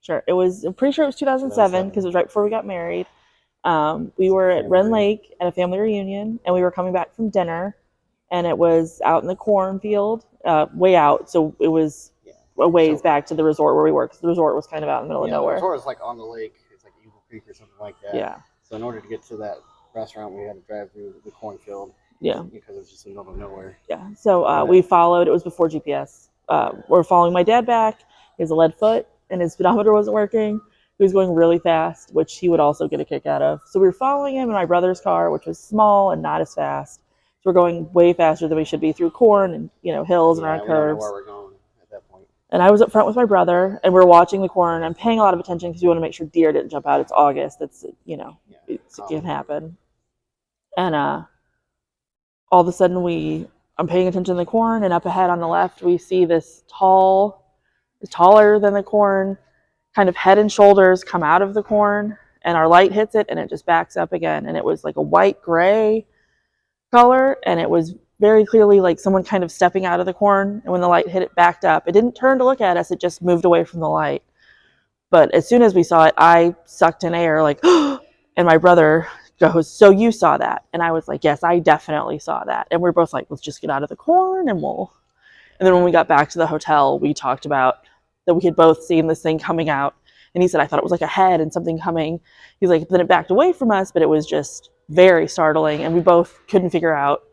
Sure. I'm pretty sure it was 2007 because it was right before we got married. We were at Rend Lake at a family reunion, and we were coming back from dinner, and it was out in the cornfield, way out. So it was a ways back to the resort where we were, because the resort was kind of out in the middle of nowhere. The resort was like on the lake. It's like Eagle Creek or something like that. Yeah. So in order to get to that restaurant, we had to drive through the cornfield. Yeah. Because it was just in the middle of nowhere. Yeah. So we followed. It was before GPS. We're following my dad back. He has a lead foot, and his speedometer wasn't working. He was going really fast, which he would also get a kick out of. So we were following him in my brother's car, which was small and not as fast. So we're going way faster than we should be through corn and hills and around curves. Don't know where we're going at that point. And I was up front with my brother, and we were watching the corn. I'm paying a lot of attention because we want to make sure deer didn't jump out. It's August. It can happen. And all of a sudden I'm paying attention to the corn, and up ahead on the left we see this taller than the corn, kind of head and shoulders come out of the corn, and our light hits it and it just backs up again, and it was like a white gray color, and it was very clearly like someone kind of stepping out of the corn, and when the light hit it, backed up. It didn't turn to look at us, it just moved away from the light. But as soon as we saw it, I sucked in air like and my brother goes, "So you saw that?" And I was like, "Yes, I definitely saw that." And we're both like, "Let's just get out of the corn and then when we got back to the hotel, we talked about that we had both seen this thing coming out. And he said, "I thought it was like a head and something coming." He's like, "Then it backed away from us, but it was just very startling." And we both couldn't figure out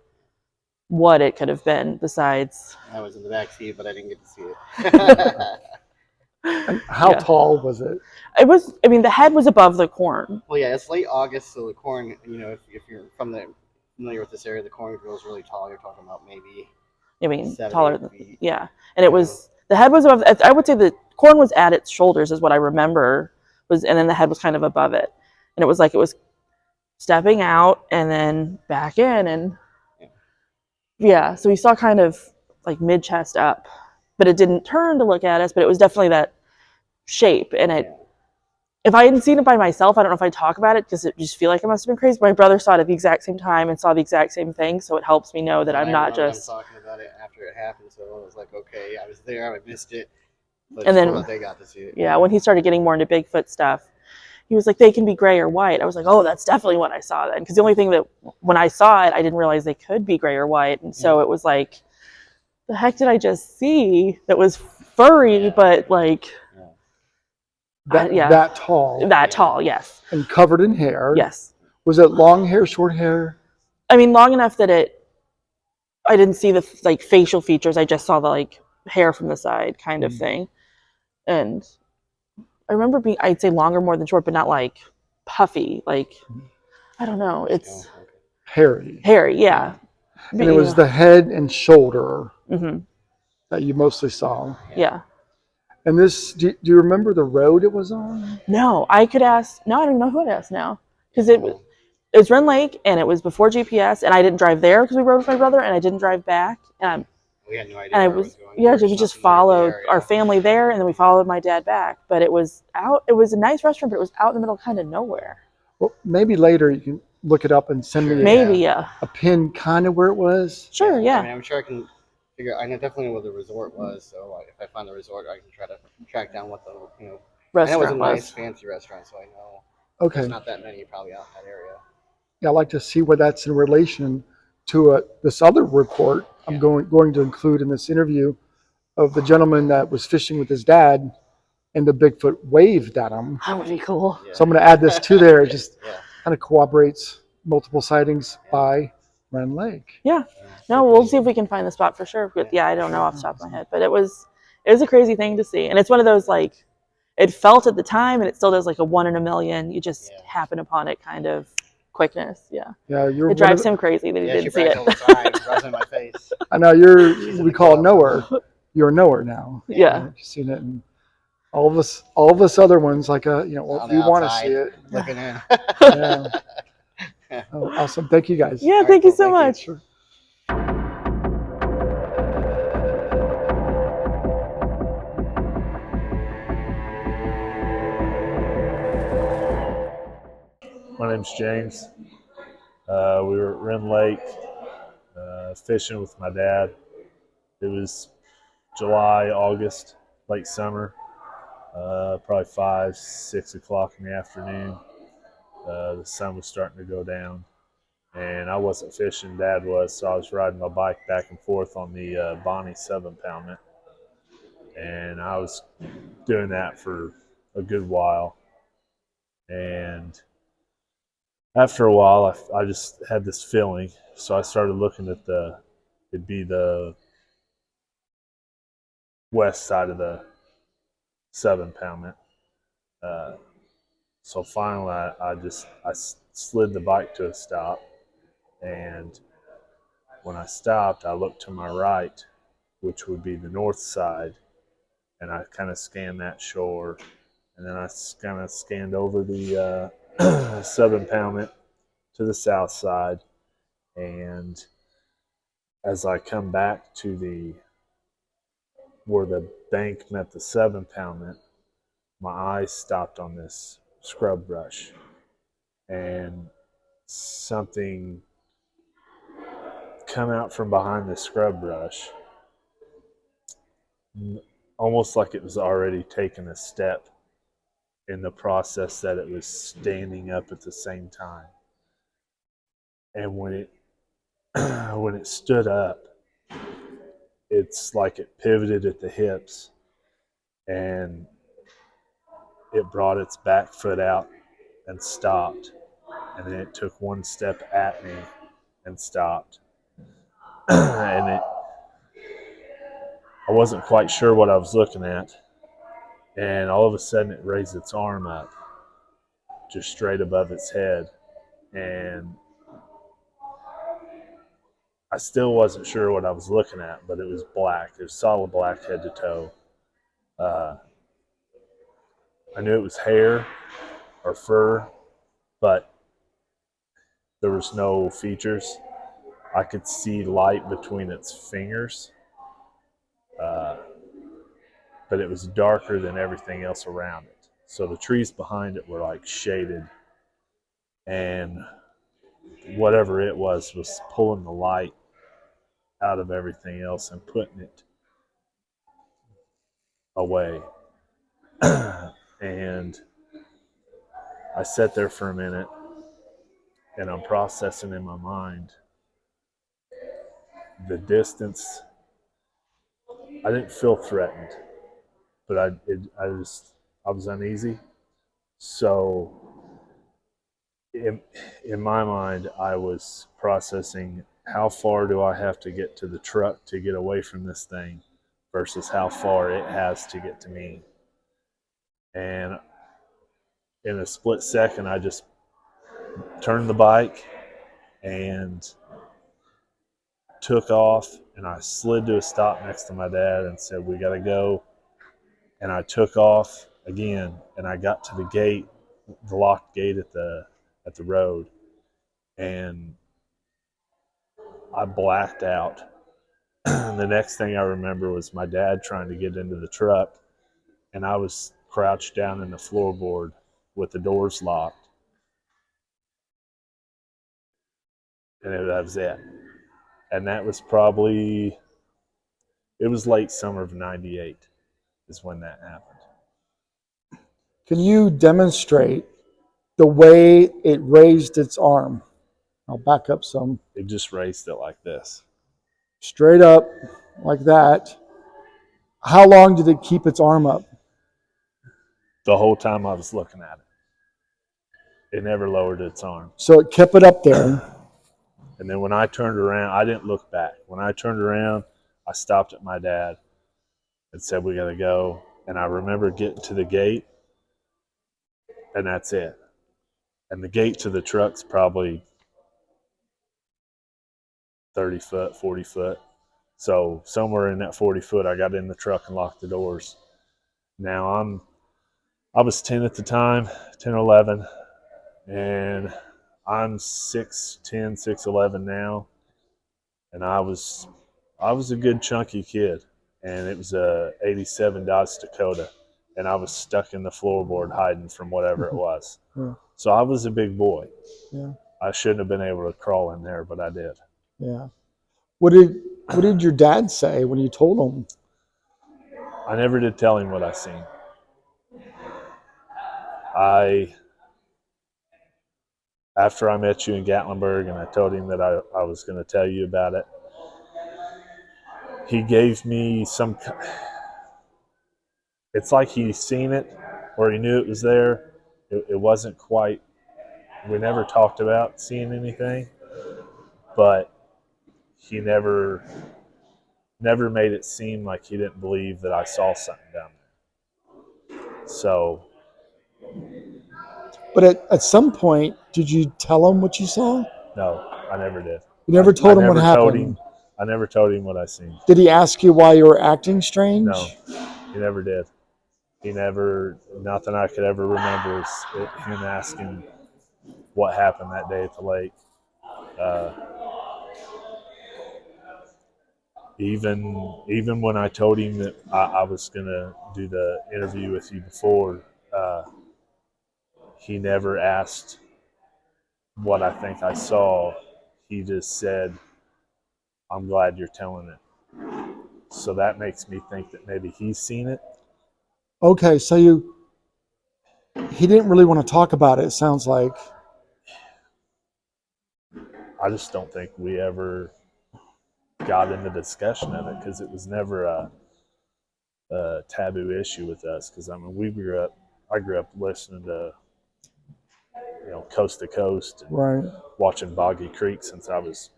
what it could have been besides. I was in the back seat, but I didn't get to see it. And how tall was it? The head was above the corn. Well, yeah, it's late August, so the corn, if you're familiar with this area, the corn grows really tall. You're talking about maybe 7, taller 8 than feet. Yeah. And it was, the head was above, I would say the corn was at its shoulders is what I remember, and then the head was kind of above it. And it was like it was stepping out and then back in, and so we saw kind of like mid-chest up, but it didn't turn to look at us, but it was definitely that shape. And if I hadn't seen it by myself, I don't know if I'd talk about it because it just feel like it must have been crazy. My brother saw it at the exact same time and saw the exact same thing, so it helps me know that I'm not just. I'm talking about it after it happened, so I was like, okay, I was there, I missed it. But and then they got to see it. Yeah, when he started getting more into Bigfoot stuff, he was like, "They can be gray or white." I was like, "Oh, that's definitely what I saw then," because the only thing that when I saw it, I didn't realize they could be gray or white, and so it was like, the heck did I just see that was furry, but like. That tall. That tall, yes. And covered in hair. Yes. Was it long hair, short hair? Long enough that I didn't see the facial features. I just saw the hair from the side kind of thing. And I remember I'd say longer more than short, but not like puffy. I don't know. It's hairy. Hairy, yeah. And it was the head and shoulder that you mostly saw. Yeah. And this, do you remember the road it was on? No, I could ask. No, I don't know who I'd ask now. Because it was Rend Lake, and it was before GPS, and I didn't drive there because we rode with my brother, and I didn't drive back. And we had no idea where it was going. We just followed our family there, and then we followed my dad back. But it was out. It was a nice restaurant, but it was out in the middle, kind of nowhere. Well, maybe later you can look it up and send me a pin kind of where it was. Sure, yeah. I'm sure I can figure. I definitely know where the resort was. So if I find the resort, I can try to track down what the restaurant was. It was a nice, fancy restaurant, so I know. Okay. There's not that many probably out in that area. Yeah, I'd like to see where that's in relation to this other report I'm going to include in this interview of the gentleman that was fishing with his dad, and the Bigfoot waved at him. That would be cool. Yeah. So I'm going to add this to there. It just kind of corroborates multiple sightings by Rend Lake. Yeah. No, we'll see if we can find the spot for sure. But I don't know off the top of my head. But it was a crazy thing to see. And it's one of those, it felt at the time, and it still does, a 1 in a million. You just happen upon it kind of quickness. Yeah. Yeah. It drives him crazy that he didn't see it. All the time, rubs in my face. I know we call it knower. You're a knower now. Yeah. You've seen it, and all of us other ones, we want to see it. Looking in. Yeah. Oh, awesome. Thank you guys. Yeah. Thank you so much. Sure. My name's James. We were at Rend Lake fishing with my dad. It was July, August, late summer. probably 5, 6 o'clock in the afternoon. The sun was starting to go down, and I wasn't fishing, Dad was, so I was riding my bike back and forth on the Bonnie 7-poundment, and I was doing that for a good while. And after a while, I just had this feeling, so I started looking at it'd be the west side of the 7-poundment. So finally, I slid the bike to a stop, and when I stopped, I looked to my right, which would be the north side, and I kind of scanned that shore, and then I kind of scanned over the 7-poundment to the south side, and as I come back to where the bank met the 7-poundment, my eyes stopped on this scrub brush, and something come out from behind the scrub brush, almost like it was already taking a step in the process that it was standing up at the same time. And when it stood up, it's like it pivoted at the hips, and it brought its back foot out and stopped, and then it took one step at me and stopped. And I wasn't quite sure what I was looking at, and all of a sudden it raised its arm up just straight above its head, and I still wasn't sure what I was looking at, but it was black. It was solid black head to toe. I knew it was hair or fur, but there was no features. I could see light between its fingers, but it was darker than everything else around it. So the trees behind it were like shaded, and whatever it was pulling the light out of everything else and putting it away. And I sat there for a minute, and I'm processing in my mind the distance. I didn't feel threatened, but I was uneasy. So in my mind, I was processing, how far do I have to get to the truck to get away from this thing versus how far it has to get to me. And in a split second, I just turned the bike and took off, and I slid to a stop next to my dad and said, "We got to go." And I took off again, and I got to the gate, the locked gate at the road, and I blacked out. The next thing I remember was my dad trying to get into the truck, and I was crouched down in the floorboard with the doors locked. And that was it. And that was probably, it was late summer of '98 is when that happened. Can you demonstrate the way it raised its arm? I'll back up some. It just raised it like this. Straight up, like that. How long did it keep its arm up? The whole time I was looking at it. It never lowered its arm. So it kept it up there. And then when I turned around, I didn't look back. When I turned around, I stopped at my dad and said, "We got to go." And I remember getting to the gate, and that's it. And the gate to the truck's probably 30 foot, 40 foot. So somewhere in that 40 foot, I got in the truck and locked the doors. Now I was 10 at the time, 10 or 11, and I'm 6'10", 6'11" now, and I was a good chunky kid, and it was a '87 Dodge Dakota, and I was stuck in the floorboard hiding from whatever it was. Yeah. So I was a big boy. Yeah. I shouldn't have been able to crawl in there, but I did. Yeah. What did your dad say when you told him? I never did tell him what I seen. After I met you in Gatlinburg and I told him that I was going to tell you about it, he gave me some, it's like he's seen it or he knew it was there. It wasn't quite, we never talked about seeing anything, but he never made it seem like he didn't believe that I saw something down there. So. But at some point, did you tell him what you saw? No, I never did. You never told him what happened? I never told him what I seen. Did he ask you why you were acting strange? No, he never did. He never, nothing I could ever remember is him asking what happened that day at the lake. Even when I told him that I was going to do the interview with you before, he never asked what I think I saw. He just said, I'm glad you're telling it. So that makes me think that maybe he's seen it. Okay, so he didn't really want to talk about it, it sounds like. I just don't think we ever got into discussion of it because it was never a taboo issue with us. Because I mean, I grew up listening to, Coast to Coast and Right. watching Boggy Creek since I was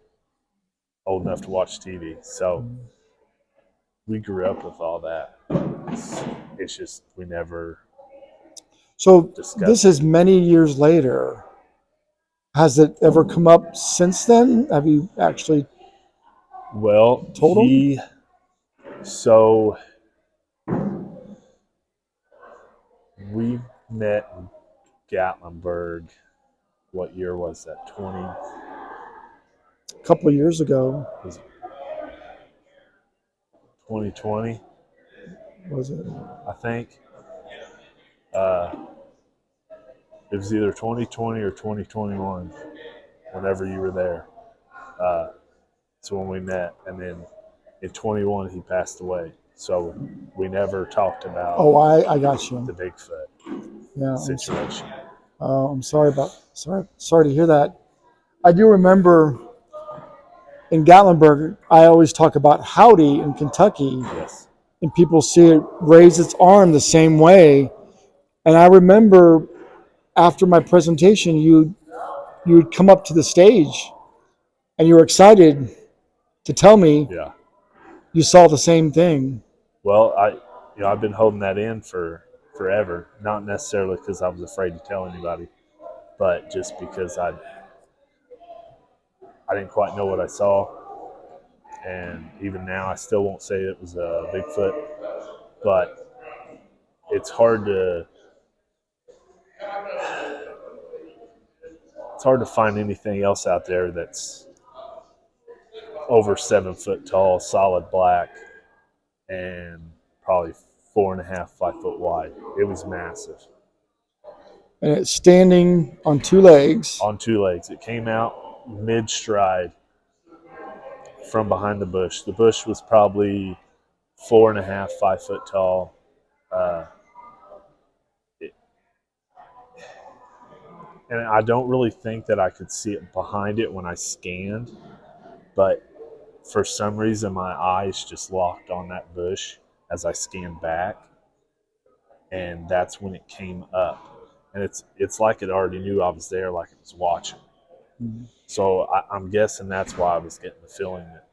old enough to watch TV. So we grew up with all that. It's just we never. So this is many years later. Has it ever come up since then? Have you actually told him? So we met in Gatlinburg. What year was that? 20? A couple of years ago. Was it 2020? Was it? I think. It was either 2020 or 2021, whenever you were there. So when we met, and then in 21 he passed away. So we never talked about. Oh, I got you. The Bigfoot situation. I'm sorry to hear that. I do remember in Gatlinburg, I always talk about Howdy in Kentucky. Yes. And people see it raise its arm the same way. And I remember after my presentation, you'd come up to the stage and you were excited to tell me you saw the same thing. Well, I've been holding that in for forever, not necessarily because I was afraid to tell anybody, but just because I didn't quite know what I saw. And even now, I still won't say it was a Bigfoot, but it's hard to find anything else out there that's over 7 foot tall, solid black, and probably 4.5, 5 foot wide. It was massive. And it's standing on two legs. On two legs. It came out mid-stride from behind the bush. The bush was probably 4.5, 5 foot tall. And I don't really think that I could see it behind it when I scanned, but for some reason my eyes just locked on that bush as I scanned back, and that's when it came up. And it's like it already knew I was there, like it was watching. Mm-hmm. So I'm guessing that's why I was getting the feeling that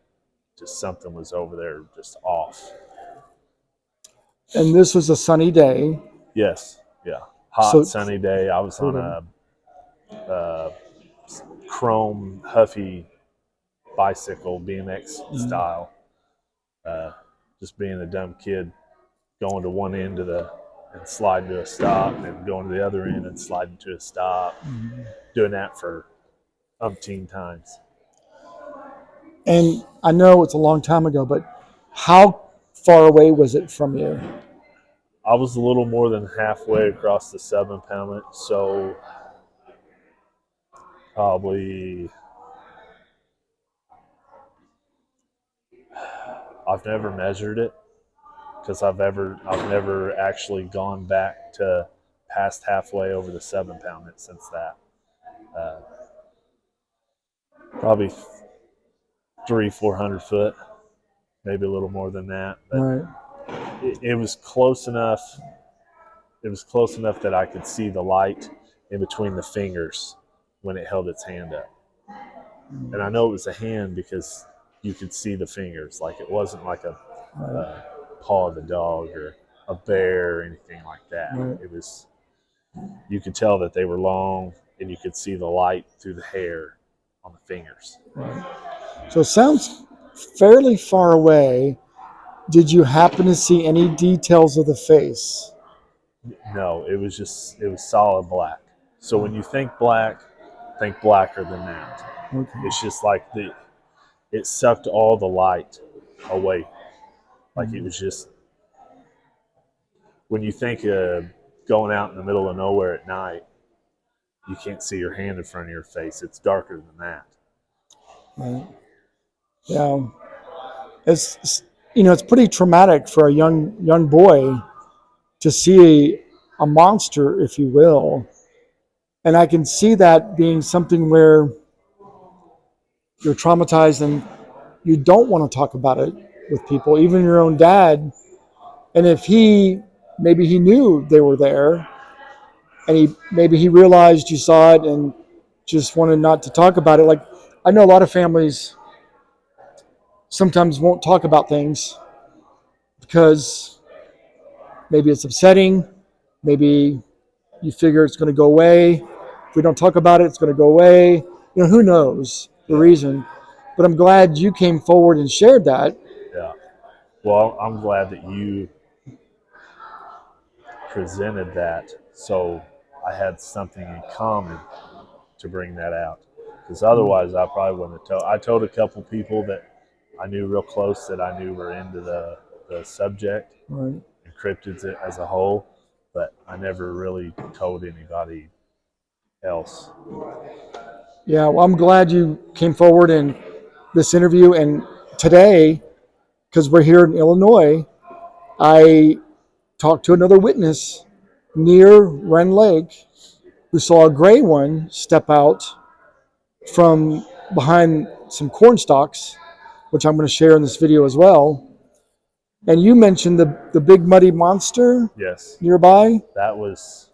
just something was over there just off. And this was a sunny day. Yes, yeah. Hot, sunny day. I was on a chrome Huffy bicycle, BMX style. Just being a dumb kid, going to one end of and sliding to a stop, and then going to the other end and sliding to a stop. Mm-hmm. Doing that for umpteen times. And I know it's a long time ago, but how far away was it from you? I was a little more than halfway across the sub-impoundment, so probably I've never measured it because I've never actually gone back to past halfway over the 7-pound since that. Probably 300-400 foot, maybe a little more than that. But Right. it was close enough. It was close enough that I could see the light in between the fingers when it held its hand up. And I know it was a hand because you could see the fingers. Like it wasn't like a paw of the dog or a bear or anything like that. Right. It was, you could tell that they were long and you could see the light through the hair on the fingers. Right. So it sounds fairly far away. Did you happen to see any details of the face? No, it was solid black. So when you think blacker than that. Okay. It's just like it sucked all the light away. Like it was just, when you think of going out in the middle of nowhere at night, you can't see your hand in front of your face. It's darker than that. Right. Yeah. It's it's pretty traumatic for a young boy to see a monster, if you will. And I can see that being something where you're traumatized and you don't want to talk about it with people, even your own dad. And if maybe he knew they were there, and maybe he realized you saw it and just wanted not to talk about it. Like, I know a lot of families sometimes won't talk about things because maybe it's upsetting, maybe you figure it's going to go away. If we don't talk about it, it's going to go away. Who knows the reason. But I'm glad you came forward and shared that. Yeah. Well, I'm glad that you presented that, so I had something in common to bring that out. Because otherwise, I probably wouldn't have told. I told a couple people that I knew real close that I knew were into the subject, Right. and cryptids as a whole, but I never really told anybody else. Yeah, well, I'm glad you came forward in this interview. And today, because we're here in Illinois, I talked to another witness near Rend Lake who saw a gray one step out from behind some corn stalks, which I'm going to share in this video as well. And you mentioned the big muddy monster Yes, nearby. that was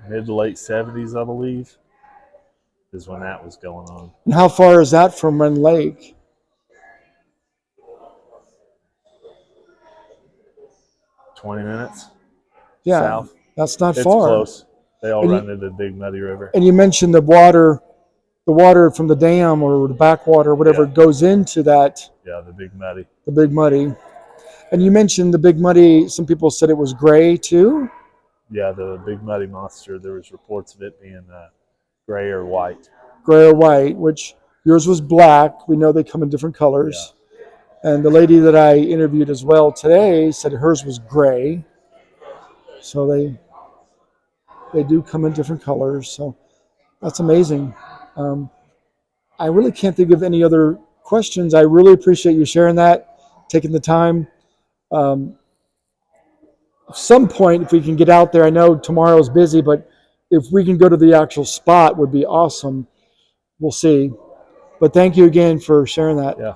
mid to late 70s, I believe, is when that was going on. And how far is that from Rend Lake? 20 minutes Yeah, south. that's not It's far. close. They all And run into the Big Muddy River. And you mentioned the water from the dam or the backwater, whatever, goes into that. Yeah, the Big Muddy. The Big Muddy. And you mentioned the Big Muddy, some people said it was gray too? Yeah, the Big Muddy monster, there was reports of it being gray or white. Gray or white, which yours was black. We know they come in different colors. Yeah. And the lady that I interviewed as well today said hers was gray. So they do come in different colors. So that's amazing. I really can't think of any other questions. I really appreciate you sharing that, taking the time. At some point, if we can get out there, I know tomorrow's busy, but if we can go to the actual spot would be awesome. We'll see. But thank you again for sharing that. Yeah,